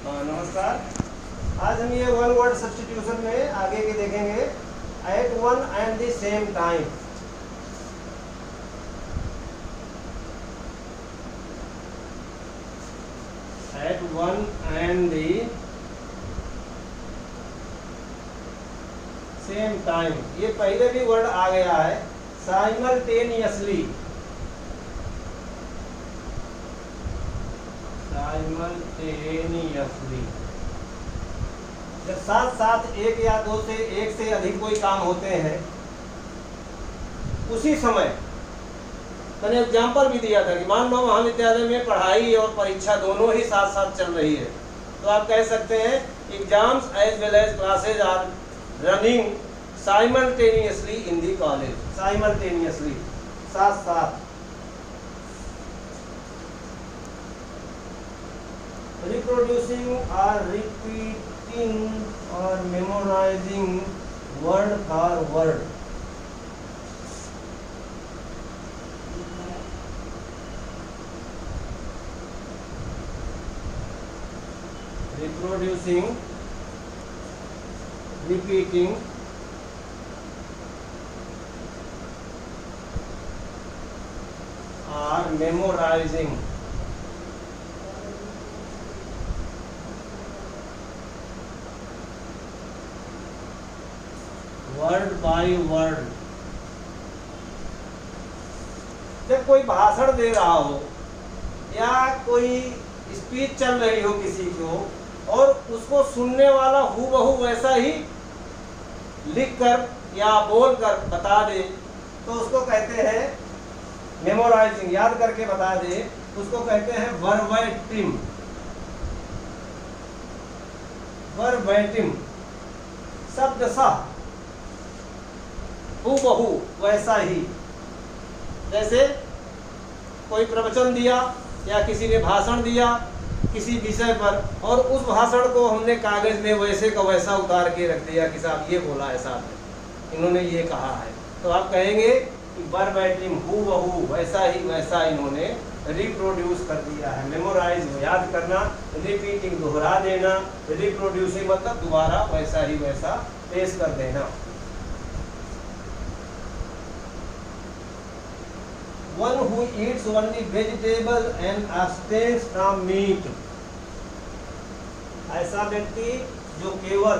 नमस्कार। आज हम ये वन वर्ड सब्स्टिट्यूशन में आगे के देखेंगे। At one and the same time. At one and the same time, ये पहले भी वर्ड आ गया है। साइमल्टेनियसली, साइमल्टेनियसली जब साथ साथ एक या दो से एक से अधिक कोई काम होते हैं, उसी समय मैंने एग्जाम्पल भी दिया था कि मान लो महाविद्यालय में पढ़ाई और परीक्षा दोनों ही साथ साथ चल रही है, तो आप कह सकते हैं exams as well as classes are running simultaneously in the college. Simultaneously, साथ साथ। Reproducing or repeating or memorizing word for word. Reproducing, repeating or memorizing word by word. जब कोई भाषण दे रहा हो या कोई स्पीच चल रही हो किसी को, और उसको सुनने वाला हूबहू वैसा ही लिखकर या बोलकर बता दे, तो उसको कहते हैं मेमोराइजिंग। याद करके बता दे, उसको कहते हैं वर्बैटिम। वर्बैटिम शब्दशः, हूबहू वैसा ही। जैसे कोई प्रवचन दिया या किसी ने भाषण दिया किसी विषय पर, और उस भाषण को हमने कागज में वैसे का वैसा उतार के रख दिया कि साहब ये बोला है, साहब इन्होंने ये कहा है, तो आप कहेंगे कि वर्बैटिम, हूबहू वैसा ही वैसा इन्होंने रिप्रोड्यूस कर दिया है। मेमोराइज याद करना, रिपीटिंग दोहरा देना, रिप्रोड्यूसिंग मतलब दोबारा वैसा ही वैसा पेश कर देना। One who eats only vegetable and abstains from meat, ऐसा व्यक्ति जो केवल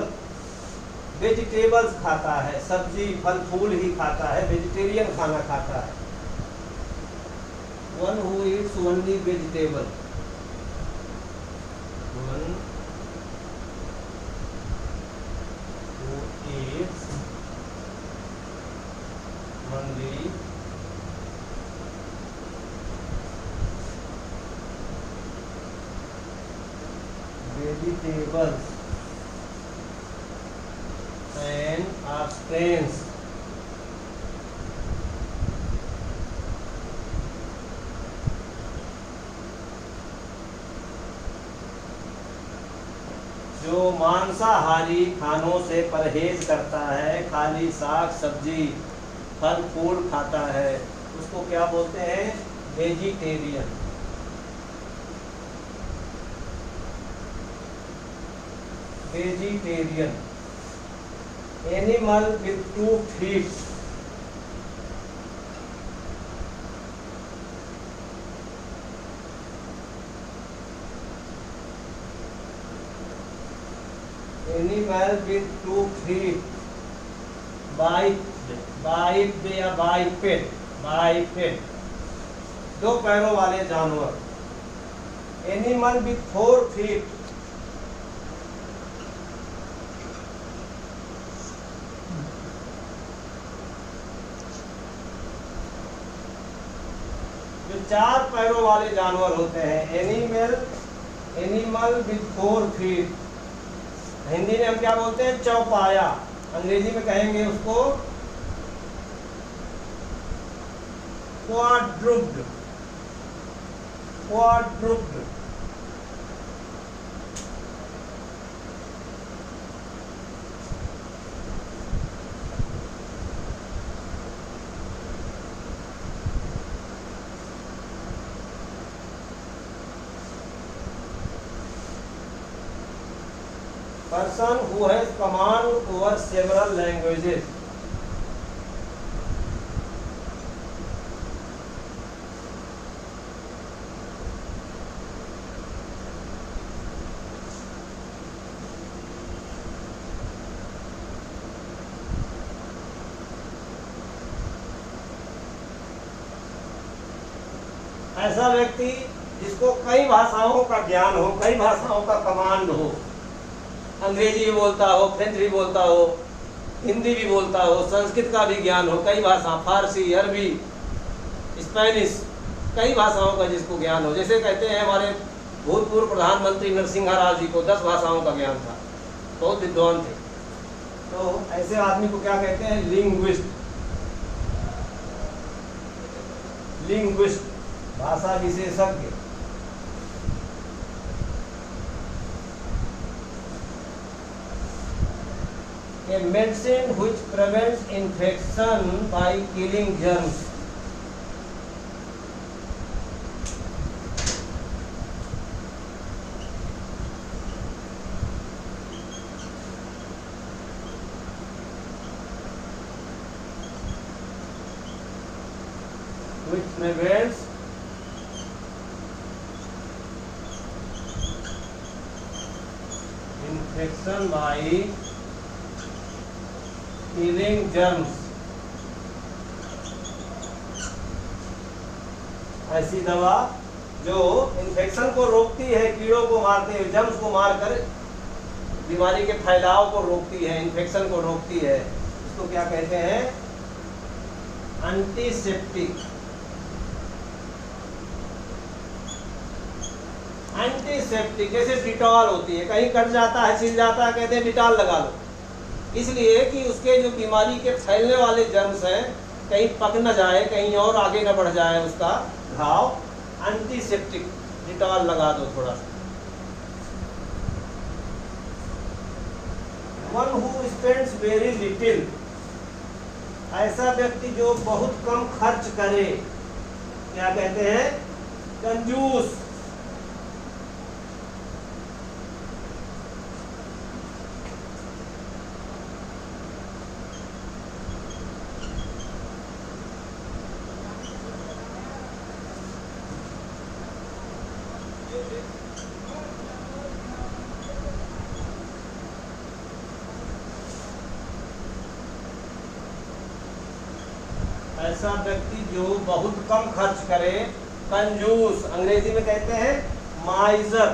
वेजिटेबल्स खाता है, सब्जी फल फूल ही खाता है, वेजिटेरियन खाना खाता है। One who eats only vegetable, one who eats only vegetables and abstains जो मांसाहारी खानों से परहेज करता है, खाली साग सब्जी फल फूल खाता है, उसको क्या बोलते हैं? Vegetarian. Vegetarian. Animal with 2 feet, animal with 2 feet, बाइप या बाइपेट, 2 पैरों वाले जानवर। एनिमल विथ 4 feet, जो 4 पैरों वाले जानवर होते हैं। एनिमल विथ 4 feet, हिंदी में हम क्या बोलते हैं? चौपाया। अंग्रेजी में कहेंगे उसको quadruped. Person who has command over several languages. ऐसा व्यक्ति जिसको कई भाषाओं का ज्ञान हो, कई भाषाओं का कमांड हो, अंग्रेजी भी बोलता हो, फ्रेंच भी बोलता हो, हिंदी भी बोलता हो, संस्कृत का भी ज्ञान हो, कई भाषा, फारसी, अरबी, स्पेनिश, कई भाषाओं का जिसको ज्ञान हो। जैसे कहते हैं हमारे भूतपूर्व प्रधानमंत्री नरसिंहा राव जी को 10 भाषाओं का ज्ञान था, बहुत विद्वान थे। तो ऐसे आदमी को क्या कहते हैं? लिंग्विस्ट। लिंग्विस्ट, भाषा विशेषज्ञ। A medicine which prevents infection by killing germs. Which prevents infection by killing germs। ऐसी दवा जो इन्फेक्शन को रोकती है, कीड़ों को मारते हैं, जर्म्स को मारकर बीमारी के फैलाव को रोकती है, इन्फेक्शन को रोकती है, इसको क्या कहते हैं? एंटीसेप्टिक। एंटीसेप्टिक जैसे डिटॉल होती है, कहीं कट जाता है, छिल जाता है, कहते हैं डिटॉल लगा लो, इसलिए कि उसके जो बीमारी के फैलने वाले जर्म्स हैं कहीं पक न जाए, कहीं और आगे न बढ़ जाए उसका घाव। एंटीसेप्टिक डिटॉल लगा दो थोड़ा सा। One who spends very little, ऐसा व्यक्ति जो बहुत कम खर्च करे, क्या कहते हैं? कंजूस। ऐसा व्यक्ति जो बहुत कम खर्च करे, कंजूस, अंग्रेजी में कहते हैं माइजर।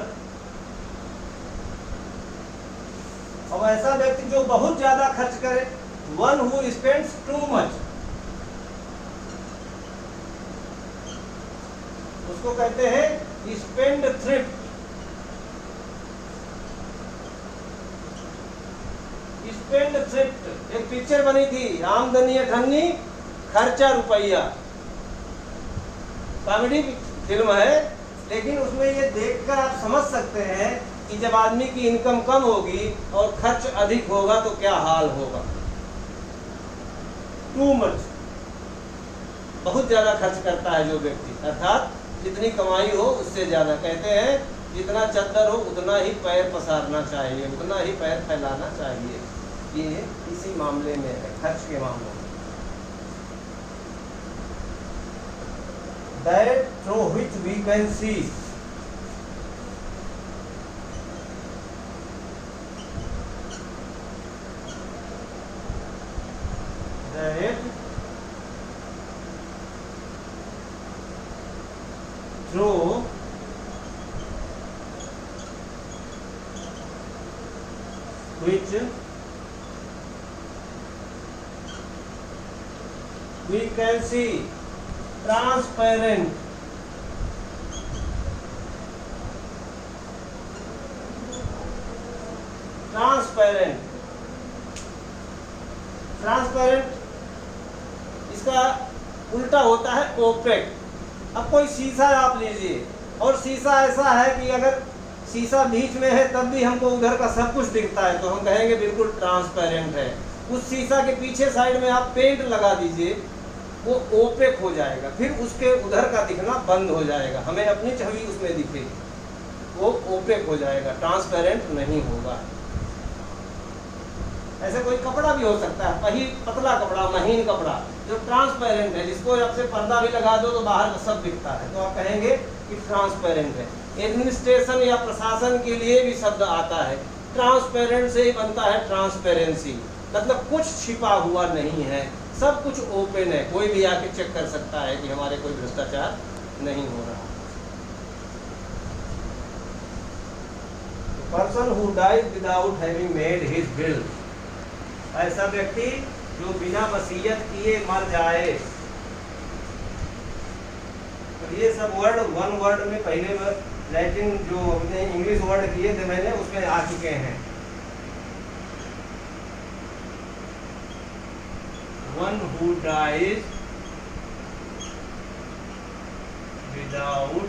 और ऐसा व्यक्ति जो बहुत ज्यादा खर्च करे, one who spends too much, उसको कहते हैं स्पेंड थ्रिफ्ट। स्पेंड थ्रिफ्ट एक पिक्चर बनी थी, आमदनी अठन्नी खर्चा रुपया, कॉमेडी फिल्म है, लेकिन उसमें ये देखकर आप समझ सकते हैं कि जब आदमी की इनकम कम होगी और खर्च अधिक होगा तो क्या हाल होगा। टू मच, बहुत ज्यादा खर्च करता है जो व्यक्ति, अर्थात जितनी कमाई हो उससे ज्यादा। कहते हैं जितना चद्दर हो उतना ही पैर पसारना चाहिए, उतना ही पैर फैलाना चाहिए। ये इसी मामले में है, खर्च के मामले में। That through which we can see, that through which we can see, transparent, transparent, transparent इसका उल्टा होता है ओपेक। अब कोई शीशा आप लीजिए और शीशा ऐसा है कि अगर शीशा बीच में है तब भी हमको उधर का सब कुछ दिखता है तो हम कहेंगे बिल्कुल ट्रांसपेरेंट है। उस शीशा के पीछे साइड में आप पेंट लगा दीजिए, वो ओपेक हो जाएगा, फिर उसके उधर का दिखना बंद हो जाएगा, हमें अपनी छवि उसमें दिखेगी, वो ओपेक हो जाएगा, ट्रांसपेरेंट नहीं होगा। ऐसे कोई कपड़ा भी हो सकता है, वही पतला कपड़ा, महीन कपड़ा जो ट्रांसपेरेंट है, जिसको आपसे पर्दा भी लगा दो तो बाहर का सब दिखता है, तो आप कहेंगे कि ट्रांसपेरेंट है। एडमिनिस्ट्रेशन या प्रशासन के लिए भी शब्द आता है, ट्रांसपेरेंट से ही बनता है ट्रांसपेरेंसी, मतलब कुछ छिपा हुआ नहीं है, सब कुछ ओपन है, कोई भी आके चेक कर सकता है कि हमारे कोई भ्रष्टाचार नहीं हो रहा। Person who dies without having made his will, ऐसा व्यक्ति जो बिना वसीयत किए मर जाए। तो ये सब वर्ड वन वर्ड में पहले लैटिन जो हमने इंग्लिश वर्ड किए थे मैंने, उसमें आ चुके हैं। One who dies without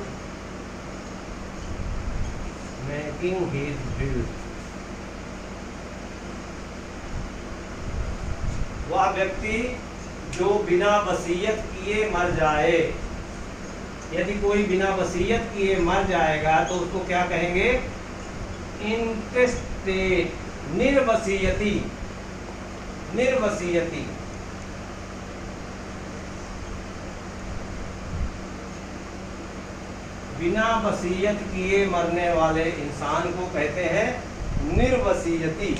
making his will, वह व्यक्ति जो बिना वसीयत किए मर जाए। यदि कोई बिना वसीयत किए मर जाएगा तो उसको क्या कहेंगे? इंटेस्टेट, निर्वसीयती, निर्वसीयती। बिना वसीयत किए मरने वाले इंसान को कहते हैं निर्वसीयती।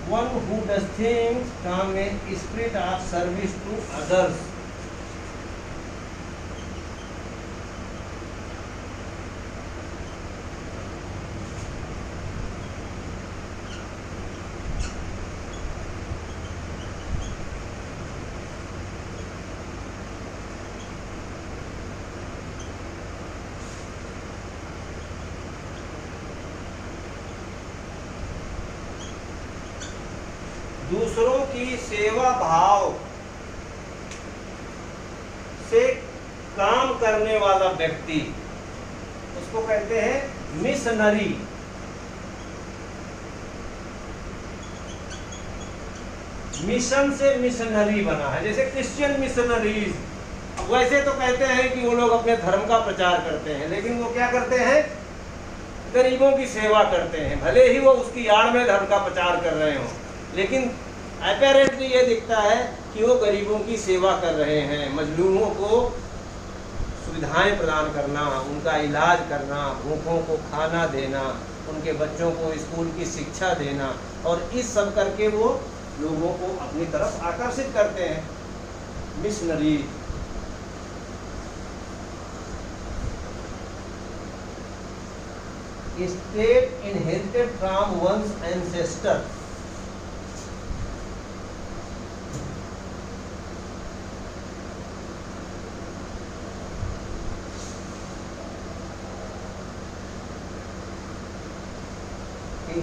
One who does things from a spirit of service to others. दूसरों की सेवा भाव से काम करने वाला व्यक्ति, उसको कहते हैं मिशनरी। मिशन से मिशनरी बना है, जैसे क्रिश्चियन मिशनरीज। वैसे तो कहते हैं कि वो लोग अपने धर्म का प्रचार करते हैं, लेकिन वो क्या करते हैं? गरीबों की सेवा करते हैं, भले ही वो उसकी आड़ में धर्म का प्रचार कर रहे हों, लेकिन अपैरेंटली ये दिखता है कि वो गरीबों की सेवा कर रहे हैं, मजलूमों को सुविधाएं प्रदान करना, उनका इलाज करना, भूखों को खाना देना, उनके बच्चों को स्कूल की शिक्षा देना, और इस सब करके वो लोगों को अपनी तरफ आकर्षित करते हैं, missionary. State inherited from one's ancestor,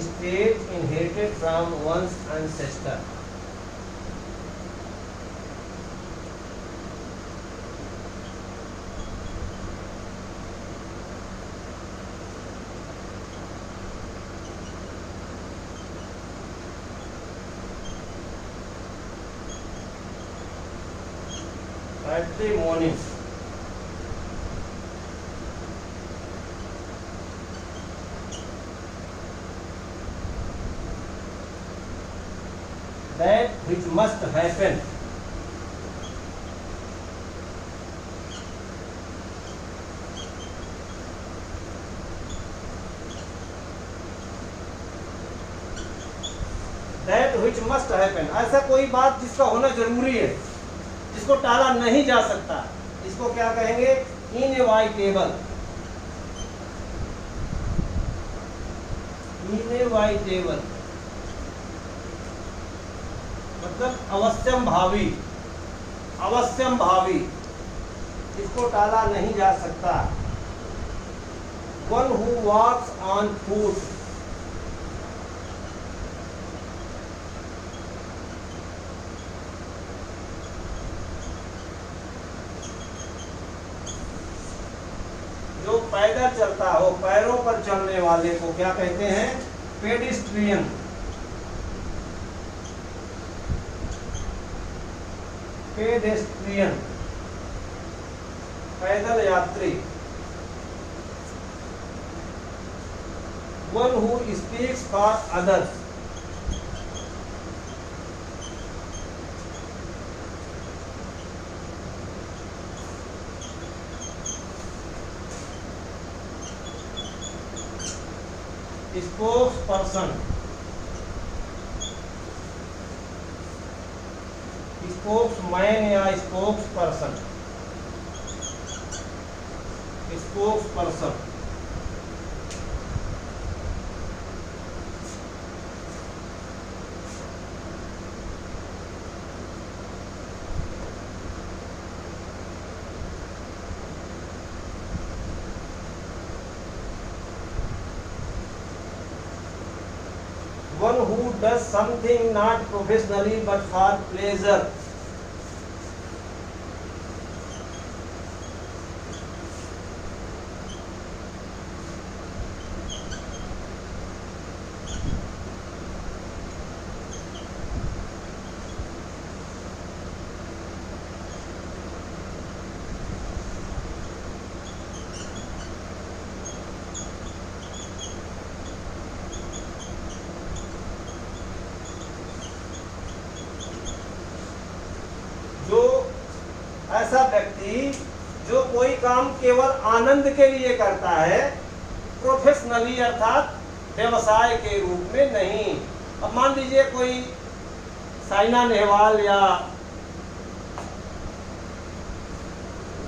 state inherited from one's ancestor. Patrimony. That which must happen. That which must happen. ऐसा कोई बात जिसका होना जरूरी है, जिसको टाला नहीं जा सकता, इसको क्या कहेंगे? इनएविटेबल। इनएविटेबल मतलब अवश्यम भावी, अवश्यम भावी, इसको टाला नहीं जा सकता। One who walks on foot, जो पैदल चलता हो, पैरों पर चलने वाले को क्या कहते हैं? पेडिस्ट्रियन। पेडेस्ट्रियन पैदल यात्री। One who speaks for others. Spokesperson, spokesman या spokesperson, spokesperson. One who does something not professionally but for pleasure। जो ऐसा व्यक्ति जो कोई काम केवल आनंद के लिए करता है, प्रोफेशनली अर्थात व्यवसाय के रूप में नहीं। अब मान लीजिए कोई साइना नेहवाल या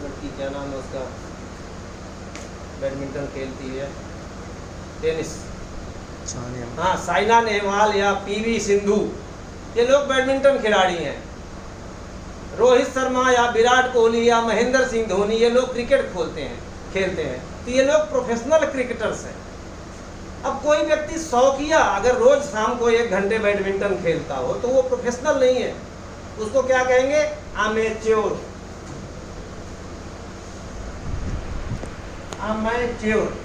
लड़की, क्या नाम है उसका, बैडमिंटन खेलती है, टेनिस, हाँ साइना नेहवाल या पीवी सिंधु, ये लोग बैडमिंटन खिलाड़ी हैं। रोहित शर्मा या विराट कोहली या महेंद्र सिंह धोनी, ये लोग क्रिकेट खेलते हैं, तो ये लोग प्रोफेशनल क्रिकेटर्स हैं। अब कोई व्यक्ति शौकिया अगर रोज शाम को 1 घंटे बैडमिंटन खेलता हो तो वो प्रोफेशनल नहीं है, उसको क्या कहेंगे, अमेच्योर। अमेच्योर।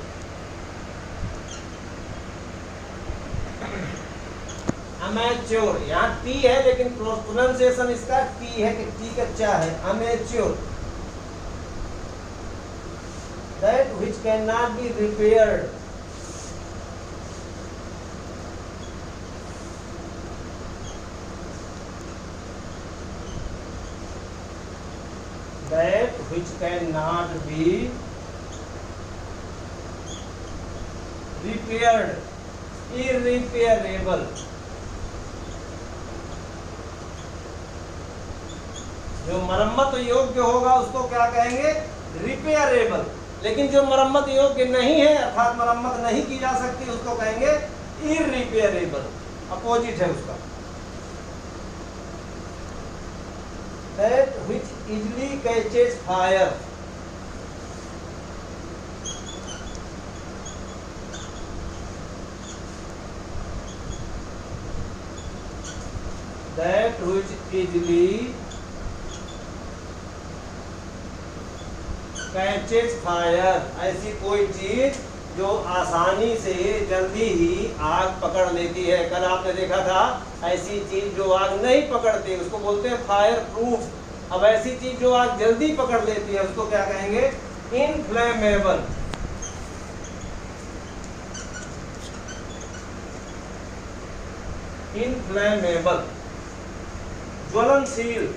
अमेच्योर, यहाँ टी है लेकिन प्रोनाउंसिएशन इसका टी है कि टी कच्चा है। Amateur, that which can not be repaired. That which cannot be repaired, irreparable। जो मरम्मत योग्य होगा उसको क्या कहेंगे, रिपेयरेबल। लेकिन जो मरम्मत योग्य नहीं है अर्थात मरम्मत नहीं की जा सकती उसको कहेंगे इररिपेयरेबल, अपोजिट है उसका। That which easily catches fire, that which easily catches fire, ऐसी कोई चीज जो आसानी से जल्दी ही आग पकड़ लेती है। कल आपने देखा था ऐसी चीज जो आग नहीं पकड़ती उसको बोलते हैं फायर प्रूफ। अब ऐसी चीज जो आग जल्दी पकड़ लेती है उसको क्या कहेंगे, इनफ्लेमेबल। इनफ्लेमेबल, ज्वलनशील।